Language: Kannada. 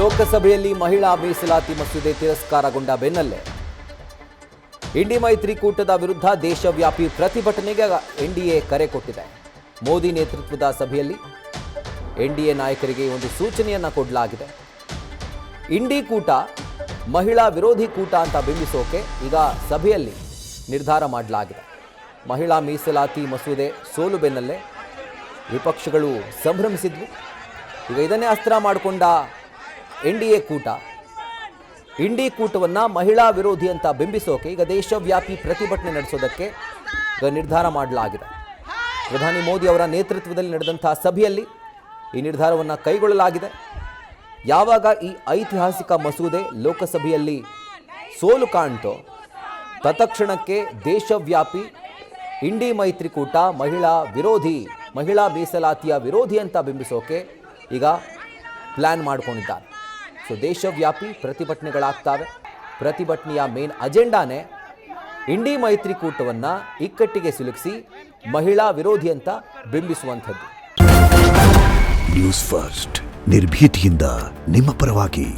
ಲೋಕಸಭೆಯಲ್ಲಿ ಮಹಿಳಾ ಮೀಸಲಾತಿ ಮಸೂದೆ ತಿರಸ್ಕಾರಗೊಂಡ ಬೆನ್ನಲ್ಲೇ ಇಂಡಿ ಮೈತ್ರಿಕೂಟದ ವಿರುದ್ಧ ದೇಶವ್ಯಾಪಿ ಪ್ರತಿಭಟನೆಗೆ ಎನ್ಡಿಎ ಕರೆ ಕೊಟ್ಟಿದೆ. ಮೋದಿ ನೇತೃತ್ವದ ಸಭೆಯಲ್ಲಿ ಎನ್ಡಿಎ ನಾಯಕರಿಗೆ ಒಂದು ಸೂಚನೆಯನ್ನ ಕೊಡಲಾಗಿದೆ. ಇಂಡಿ ಕೂಟ ಮಹಿಳಾ ವಿರೋಧಿ ಕೂಟ ಅಂತ ಬಿಂಬಿಸೋಕೆ ಈಗ ಸಭೆಯಲ್ಲಿ ನಿರ್ಧಾರ ಮಾಡಲಾಗಿದೆ. ಮಹಿಳಾ ಮೀಸಲಾತಿ ಮಸೂದೆ ಸೋಲು ಬೆನ್ನಲ್ಲೇ ವಿಪಕ್ಷಗಳು ಸಂಭ್ರಮಿಸಿದ್ವು. ಈಗ ಇದನ್ನೇ ಅಸ್ತ್ರ ಮಾಡಿಕೊಂಡ ಎನ್ಡಿಎ ಕೂಟ ಇಂಡಿ ಕೂಟವನ್ನು ಮಹಿಳಾ ವಿರೋಧಿ ಅಂತ ಬಿಂಬಿಸೋಕೆ ಈಗ ದೇಶವ್ಯಾಪಿ ಪ್ರತಿಭಟನೆ ನಡೆಸೋದಕ್ಕೆ ಈಗ ನಿರ್ಧಾರ ಮಾಡಲಾಗಿದೆ. ಪ್ರಧಾನಿ ಮೋದಿ ಅವರ ನೇತೃತ್ವದಲ್ಲಿ ನಡೆದಂತಹ ಸಭೆಯಲ್ಲಿ ಈ ನಿರ್ಧಾರವನ್ನು ಕೈಗೊಳ್ಳಲಾಗಿದೆ. ಯಾವಾಗ ಈ ಐತಿಹಾಸಿಕ ಮಸೂದೆ ಲೋಕಸಭೆಯಲ್ಲಿ ಸೋಲು ಕಾಣ್ತೋ ತತ್ಕ್ಷಣಕ್ಕೆ ದೇಶವ್ಯಾಪಿ ಇಂಡಿ ಮೈತ್ರಿಕೂಟ ಮಹಿಳಾ ಮೀಸಲಾತಿಯ ವಿರೋಧಿ ಅಂತ ಬಿಂಬಿಸೋಕೆ ಈಗ ಪ್ಲ್ಯಾನ್ ಮಾಡ್ಕೊಂಡಿದ್ದಾರೆ. ಸೊ ದೇಶವ್ಯಾಪಿ ಪ್ರತಿಭಟನೆಗಳಾಗ್ತವೆ. ಪ್ರತಿಭಟನೆಯ ಮೇನ್ ಅಜೆಂಡಾನೇ ಇಂಡಿ ಮೈತ್ರಿಕೂಟವನ್ನು ಇಕ್ಕಟ್ಟಿಗೆ ಸಿಲುಕಿಸಿ ಮಹಿಳಾ ವಿರೋಧಿ ಅಂತ ಬಿಂಬಿಸುವಂಥದ್ದು. ನ್ಯೂಸ್ ಫಸ್ಟ್ ನಿರ್ಭೀತಿಯಿಂದ ನಿಮ್ಮ ಪರವಾಗಿ.